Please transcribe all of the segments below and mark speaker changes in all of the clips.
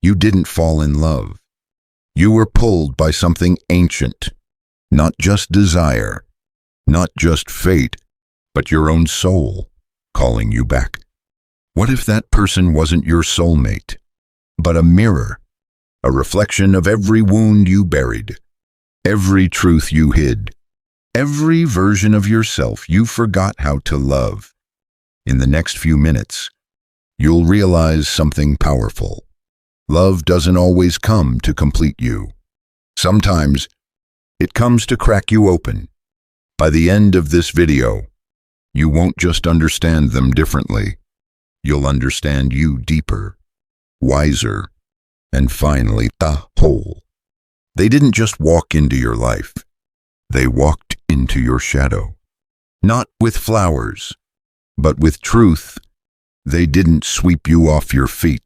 Speaker 1: You didn't fall in love. You were pulled by something ancient, not just desire, not just fate, but your own soul calling you back. What if that person wasn't your soulmate, but a mirror, a reflection of every wound you buried, every truth you hid, every version of yourself you forgot how to love? In the next few minutes, you'll realize something powerful. Love doesn't always come to complete you. Sometimes it comes to crack you open. By the end of this video, you won't just understand them differently. You'll understand you deeper, wiser, and finally whole. They didn't just walk into your life. They walked into your shadow. Not with flowers, but with truth. They didn't sweep you off your feet.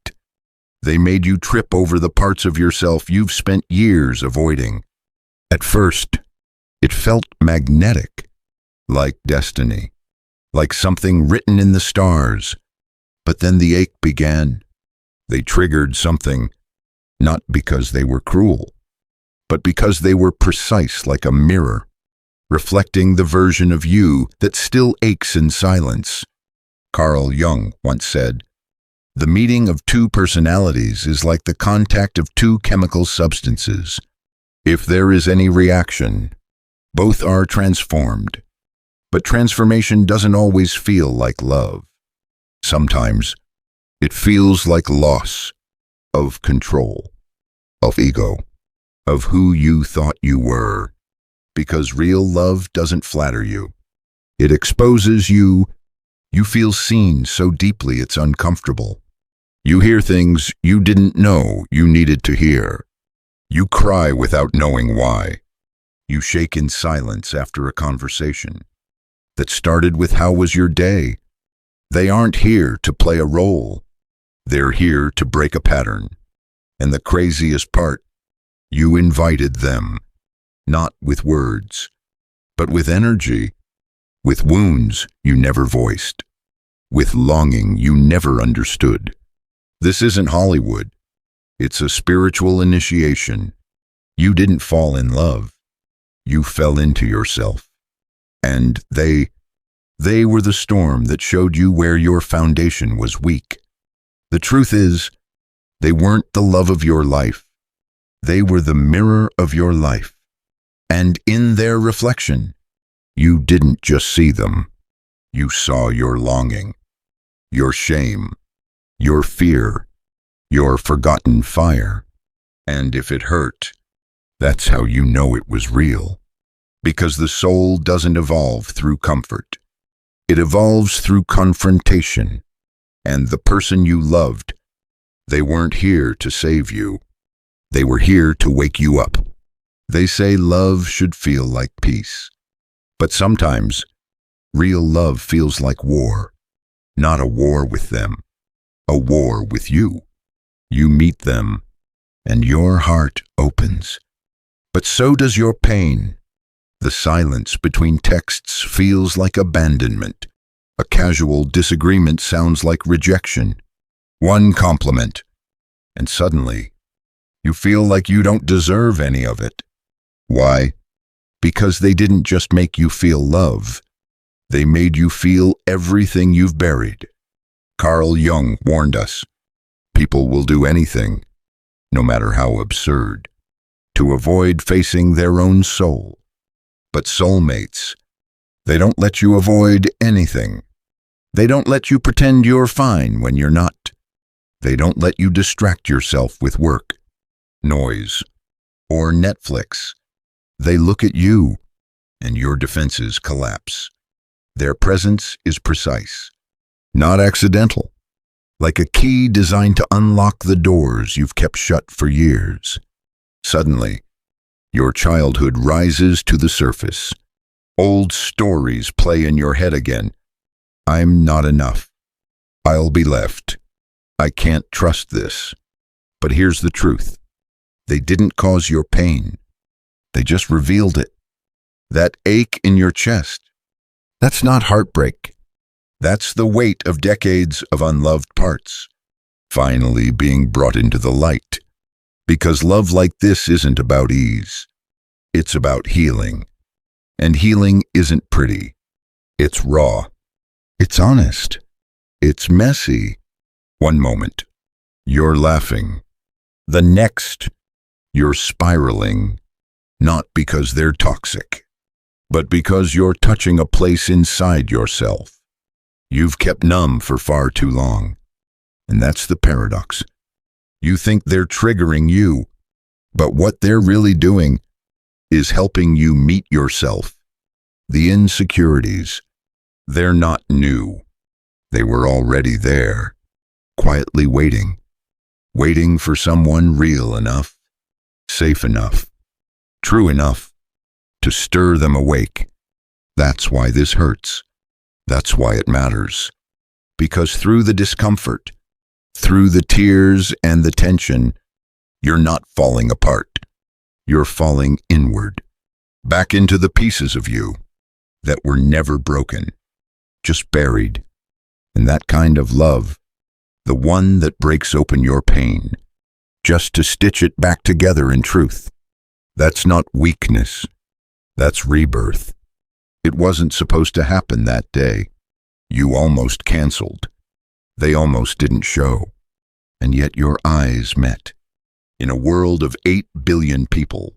Speaker 1: They made you trip over the parts of yourself you've spent years avoiding. At first, it felt magnetic, like destiny, like something written in the stars. But then the ache began. They triggered something, not because they were cruel, but because they were precise like a mirror, reflecting the version of you that still aches in silence. Carl Jung once said, "The meeting of two personalities is like the contact of two chemical substances. If there is any reaction, both are transformed. But transformation doesn't always feel like love. Sometimes it feels like loss of control, of ego, of who you thought you were. Because real love doesn't flatter you. It exposes you. You feel seen so deeply it's uncomfortable. You hear things you didn't know you needed to hear. You cry without knowing why. You shake in silence after a conversation that started with "How was your day?" They aren't here to play a role. They're here to break a pattern. And the craziest part, you invited them, not with words, but with energy, with wounds you never voiced, with longing you never understood. This isn't Hollywood. It's a spiritual initiation. You didn't fall in love. You fell into yourself. And they were the storm that showed you where your foundation was weak. The truth is, they weren't the love of your life. They were the mirror of your life. And in their reflection, you didn't just see them. You saw your longing, your shame, your fear, your forgotten fire. And if it hurt, that's how you know it was real. Because the soul doesn't evolve through comfort. It evolves through confrontation. And the person you loved, they weren't here to save you. They were here to wake you up. They say love should feel like peace. But sometimes, real love feels like war. Not a war with them, a war with you. You meet them, and your heart opens. But so does your pain. The silence between texts feels like abandonment. A casual disagreement sounds like rejection. One compliment, and suddenly, you feel like you don't deserve any of it. Why? Because they didn't just make you feel love. They made you feel everything you've buried. Carl Jung warned us, people will do anything, no matter how absurd, to avoid facing their own soul. But soulmates, they don't let you avoid anything. They don't let you pretend you're fine when you're not. They don't let you distract yourself with work, noise, or Netflix. They look at you, and your defenses collapse. Their presence is precise, not accidental, like a key designed to unlock the doors you've kept shut for years. Suddenly, your childhood rises to the surface. Old stories play in your head again. I'm not enough. I'll be left. I can't trust this. But here's the truth. They didn't cause your pain. They just revealed it. That ache in your chest, that's not heartbreak. That's the weight of decades of unloved parts, finally being brought into the light. Because love like this isn't about ease. It's about healing. And healing isn't pretty. It's raw. It's honest. It's messy. One moment, you're laughing. The next, you're spiraling. Not because they're toxic, but because you're touching a place inside yourself you've kept numb for far too long. And that's the paradox. You think they're triggering you, but what they're really doing is helping you meet yourself. The insecurities, they're not new. They were already there, quietly waiting for someone real enough, safe enough, true enough to stir them awake. That's why this hurts. That's why it matters. Because through the discomfort, through the tears and the tension, you're not falling apart. You're falling inward, back into the pieces of you that were never broken, just buried. And that kind of love, the one that breaks open your pain, just to stitch it back together in truth, that's not weakness. That's rebirth. It wasn't supposed to happen that day. You almost canceled. They almost didn't show. And yet your eyes met. In a world of 8 billion people,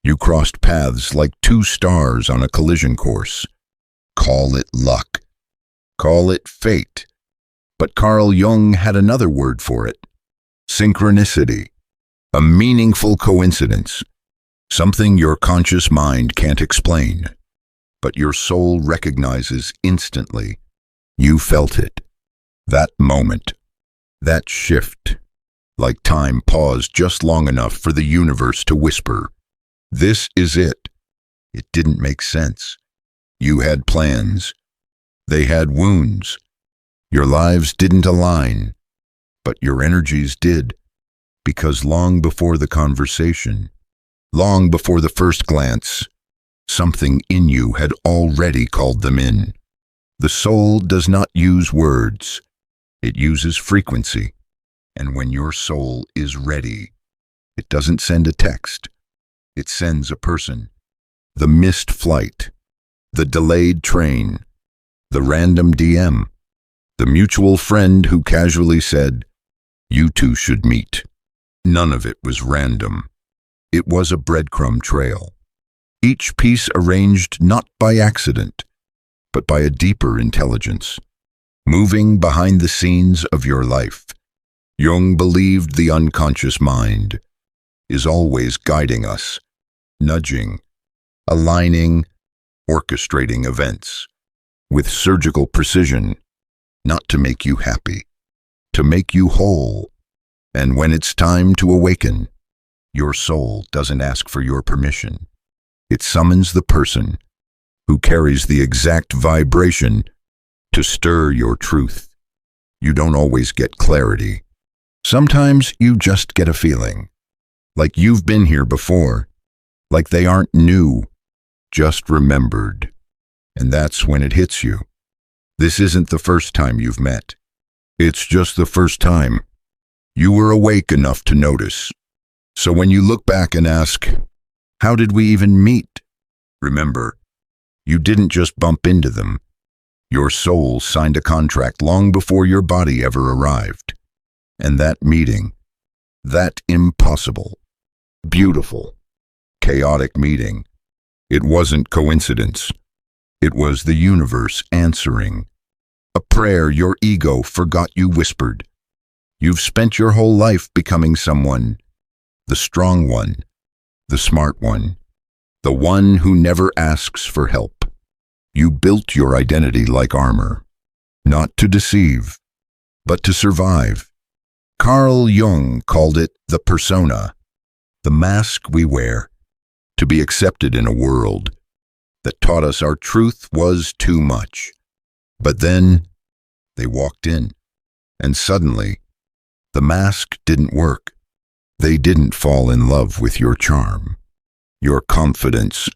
Speaker 1: you crossed paths like two stars on a collision course. Call it luck. Call it fate. But Carl Jung had another word for it. Synchronicity. A meaningful coincidence. Something your conscious mind can't explain, but your soul recognizes instantly. You felt it. That moment. That shift. Like time paused just long enough for the universe to whisper, "This is it." It didn't make sense. You had plans. They had wounds. Your lives didn't align, but your energies did, because long before the conversation, long before the first glance, something in you had already called them in. The soul does not use words. It uses frequency. And when your soul is ready, it doesn't send a text. It sends a person. The missed flight, the delayed train, the random DM, the mutual friend who casually said, "You two should meet." None of it was random. It was a breadcrumb trail. Each piece arranged not by accident, but by a deeper intelligence, moving behind the scenes of your life. Jung believed the unconscious mind is always guiding us, nudging, aligning, orchestrating events with surgical precision, not to make you happy, to make you whole. And when it's time to awaken, your soul doesn't ask for your permission. It summons the person who carries the exact vibration to stir your truth. You don't always get clarity. Sometimes you just get a feeling, like you've been here before, like they aren't new, just remembered. And that's when it hits you. This isn't the first time you've met. It's just the first time you were awake enough to notice. So when you look back and ask, how did we even meet? Remember, you didn't just bump into them. Your soul signed a contract long before your body ever arrived. And that meeting, that impossible, beautiful, chaotic meeting, it wasn't coincidence. It was the universe answering. A prayer your ego forgot you whispered. You've spent your whole life becoming someone, the strong one, the smart one, the one who never asks for help. You built your identity like armor, not to deceive, but to survive. Carl Jung called it the persona, the mask we wear to be accepted in a world that taught us our truth was too much. But then they walked in, and suddenly the mask didn't work. They didn't fall in love with your charm, your confidence,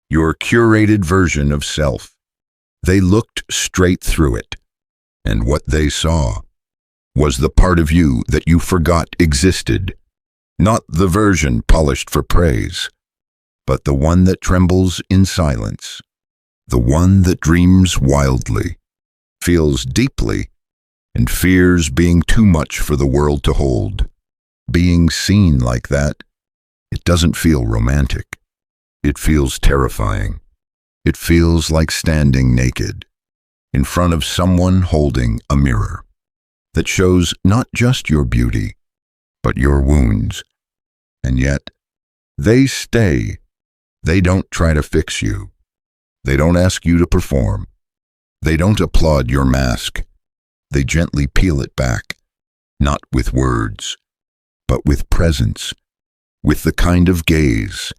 Speaker 1: your curated version of self. They looked straight through it, and what they saw was the part of you that you forgot existed. Not the version polished for praise, but the one that trembles in silence, the one that dreams wildly, feels deeply, and fears being too much for the world to hold. Being seen like that, it doesn't feel romantic. It feels terrifying. It feels like standing naked in front of someone holding a mirror that shows not just your beauty, but your wounds. And yet, they stay. They don't try to fix you. They don't ask you to perform. They don't applaud your mask. They gently peel it back, not with words, but with presence, with the kind of gaze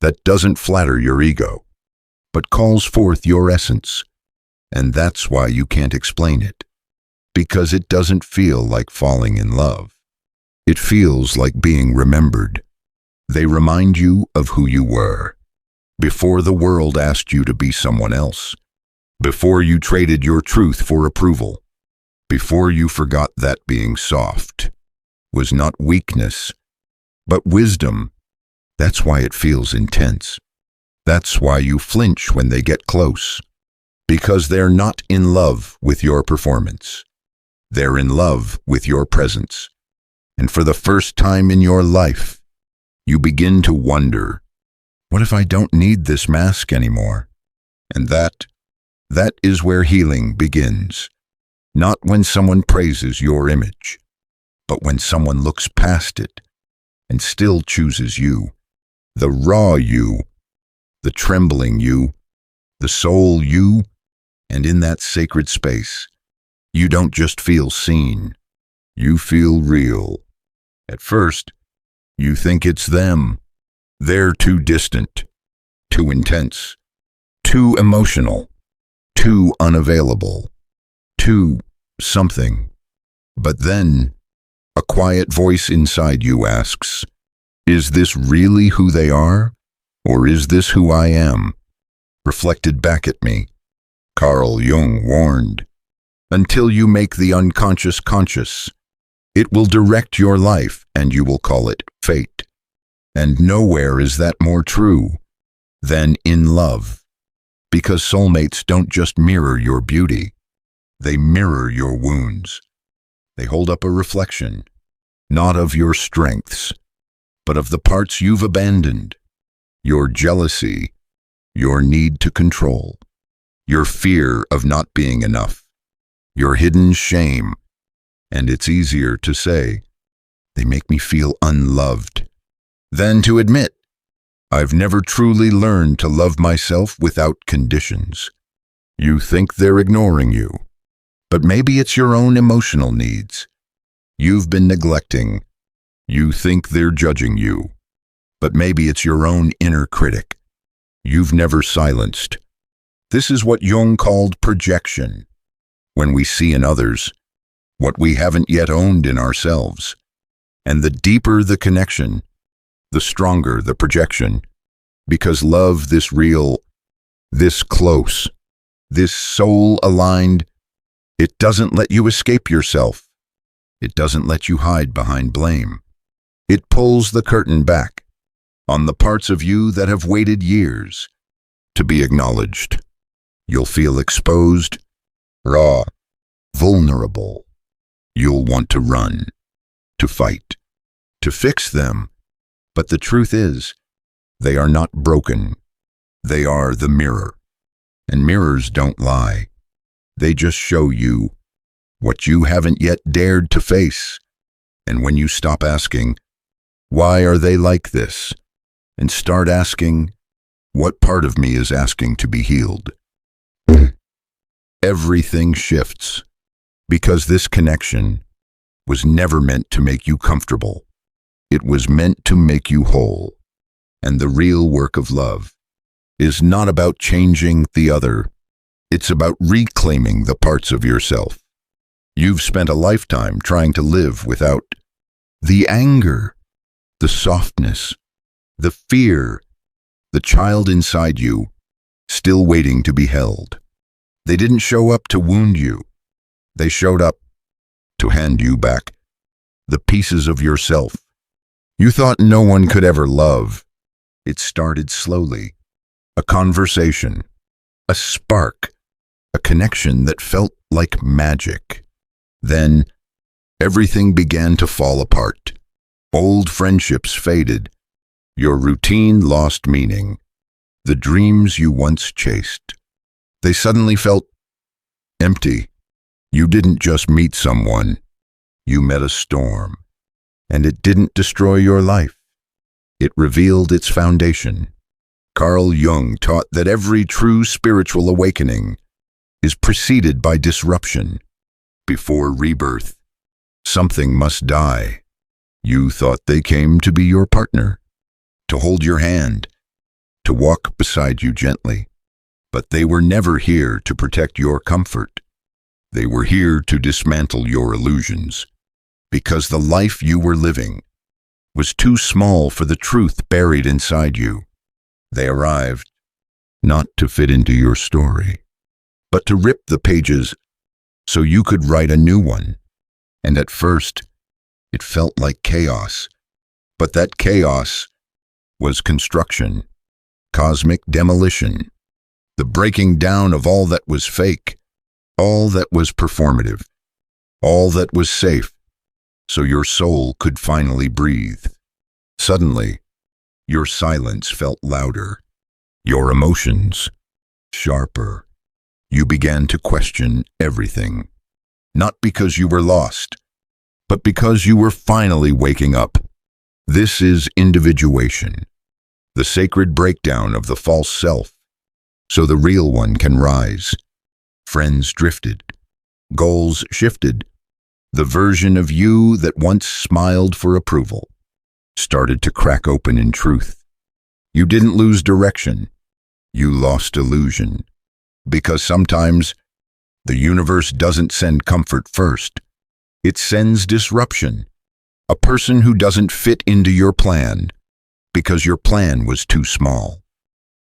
Speaker 1: that doesn't flatter your ego, but calls forth your essence. And that's why you can't explain it, because it doesn't feel like falling in love. It feels like being remembered. They remind you of who you were, before the world asked you to be someone else, before you traded your truth for approval, before you forgot that being soft was not weakness, but wisdom. That's why it feels intense. That's why you flinch when they get close, because they're not in love with your performance. They're in love with your presence. And for the first time in your life, you begin to wonder, what if I don't need this mask anymore? And that is where healing begins. Not when someone praises your image, but when someone looks past it and still chooses you, the raw you, the trembling you, the soul you, and in that sacred space, you don't just feel seen, you feel real. At first, you think it's them. They're too distant, too intense, too emotional, too unavailable, too something. But then, a quiet voice inside you asks, is this really who they are? Or is this who I am? Reflected back at me, Carl Jung warned, until you make the unconscious conscious, it will direct your life and you will call it fate. And nowhere is that more true than in love, because soulmates don't just mirror your beauty, they mirror your wounds. They hold up a reflection, not of your strengths, but of the parts you've abandoned, your jealousy, your need to control, your fear of not being enough, your hidden shame. And it's easier to say, they make me feel unloved, than to admit, I've never truly learned to love myself without conditions. You think they're ignoring you, but maybe it's your own emotional needs you've been neglecting. You think they're judging you, but maybe it's your own inner critic you've never silenced. This is what Jung called projection, when we see in others what we haven't yet owned in ourselves. And the deeper the connection, the stronger the projection, because love, this real, this close, this soul-aligned, it doesn't let you escape yourself. It doesn't let you hide behind blame. It pulls the curtain back on the parts of you that have waited years to be acknowledged. You'll feel exposed, raw, vulnerable. You'll want to run, to fight, to fix them. But the truth is, they are not broken. They are the mirror. And mirrors don't lie. They just show you what you haven't yet dared to face. And when you stop asking, why are they like this? And start asking, what part of me is asking to be healed? Everything shifts, because this connection was never meant to make you comfortable. It was meant to make you whole. And the real work of love is not about changing the other. It's about reclaiming the parts of yourself you've spent a lifetime trying to live without. The anger, the softness, the fear, the child inside you, still waiting to be held. They didn't show up to wound you. They showed up to hand you back the pieces of yourself You thought no one could ever love. It started slowly. A conversation, a spark, a connection that felt like magic. Then, everything began to fall apart. Old friendships faded. Your routine lost meaning. The dreams you once chased, they suddenly felt empty. You didn't just meet someone. You met a storm. And it didn't destroy your life. It revealed its foundation. Carl Jung taught that every true spiritual awakening is preceded by disruption. Before rebirth, something must die. You thought they came to be your partner, to hold your hand, to walk beside you gently. But they were never here to protect your comfort. They were here to dismantle your illusions, because the life you were living was too small for the truth buried inside you. They arrived not to fit into your story, but to rip the pages so you could write a new one. And at first, it felt like chaos. But that chaos was construction, cosmic demolition, the breaking down of all that was fake, all that was performative, all that was safe, so your soul could finally breathe. Suddenly, your silence felt louder, your emotions sharper. You began to question everything, not because you were lost, but because you were finally waking up. This is individuation, the sacred breakdown of the false self, so the real one can rise. Friends drifted, goals shifted. The version of you that once smiled for approval started to crack open in truth. You didn't lose direction. You lost illusion. Because sometimes the universe doesn't send comfort first. It sends disruption. A person who doesn't fit into your plan because your plan was too small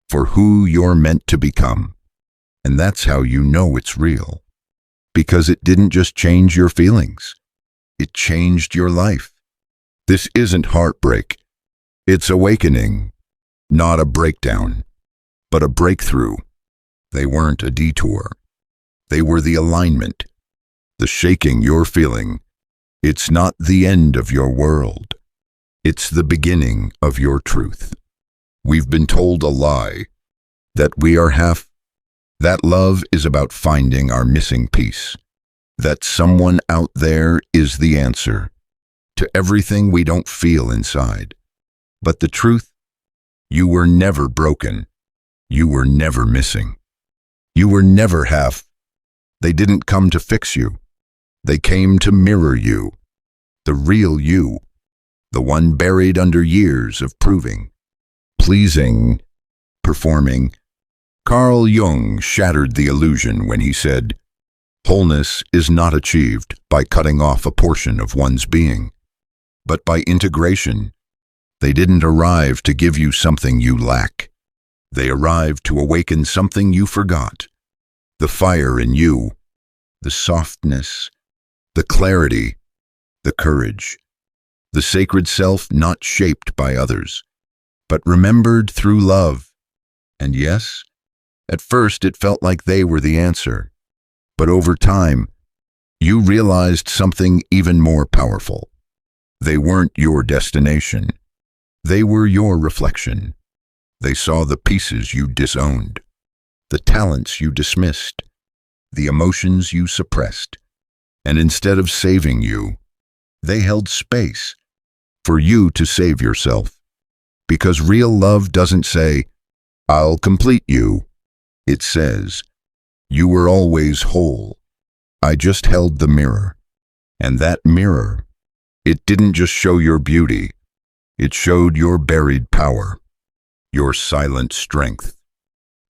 Speaker 1: for who you're meant to become. And that's how you know it's real. Because it didn't just change your feelings. It changed your life. This isn't heartbreak. It's awakening. Not a breakdown, but a breakthrough. They weren't a detour. They were the alignment, the shaking you're feeling. It's not the end of your world. It's the beginning of your truth. We've been told a lie, that we are half. That love is about finding our missing piece. That someone out there is the answer to everything we don't feel inside. But the truth, you were never broken. You were never missing. You were never half. They didn't come to fix you. They came to mirror you. The real you. The one buried under years of proving, pleasing, performing. Carl Jung shattered the illusion when he said, "Wholeness is not achieved by cutting off a portion of one's being, but by integration." They didn't arrive to give you something you lack. They arrived to awaken something you forgot. The fire in you, the softness, the clarity, the courage, the sacred self not shaped by others, but remembered through love. And yes, at first it felt like they were the answer. But over time, you realized something even more powerful. They weren't your destination. They were your reflection. They saw the pieces you disowned, the talents you dismissed, the emotions you suppressed. And instead of saving you, they held space for you to save yourself. Because real love doesn't say, "I'll complete you." It says, "You were always whole. I just held the mirror." And that mirror, it didn't just show your beauty. It showed your buried power, your silent strength,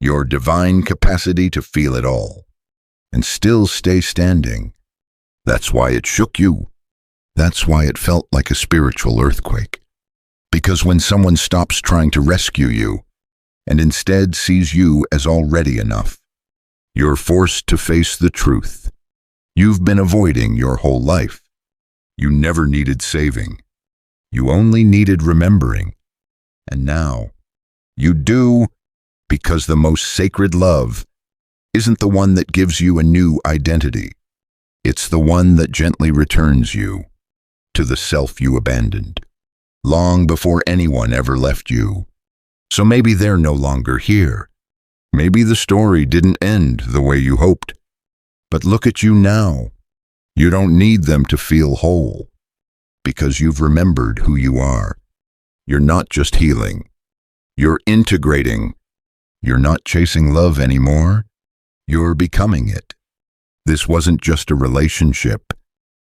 Speaker 1: your divine capacity to feel it all and still stay standing. That's why it shook you. That's why it felt like a spiritual earthquake. Because when someone stops trying to rescue you and instead sees you as already enough, you're forced to face the truth. You've been avoiding your whole life. You never needed saving. You only needed remembering. And now, you do, because the most sacred love isn't the one that gives you a new identity. It's the one that gently returns you to the self you abandoned, long before anyone ever left you. So maybe they're no longer here. Maybe the story didn't end the way you hoped. But look at you now. You don't need them to feel whole, because you've remembered who you are. You're not just healing. You're integrating. You're not chasing love anymore. You're becoming it. This wasn't just a relationship.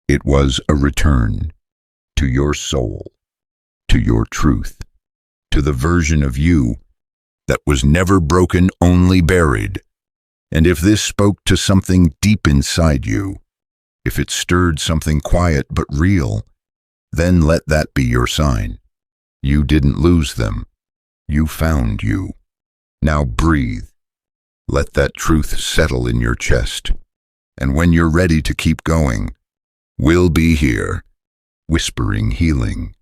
Speaker 1: It was a return to your soul, to your truth, to the version of you that was never broken, only buried. And if this spoke to something deep inside you, if it stirred something quiet but real, then let that be your sign. You didn't lose them. You found you. Now breathe. Let that truth settle in your chest. And when you're ready to keep going, we'll be here, whispering healing,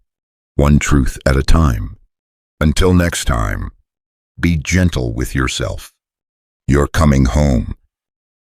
Speaker 1: one truth at a time. Until next time, be gentle with yourself. You're coming home.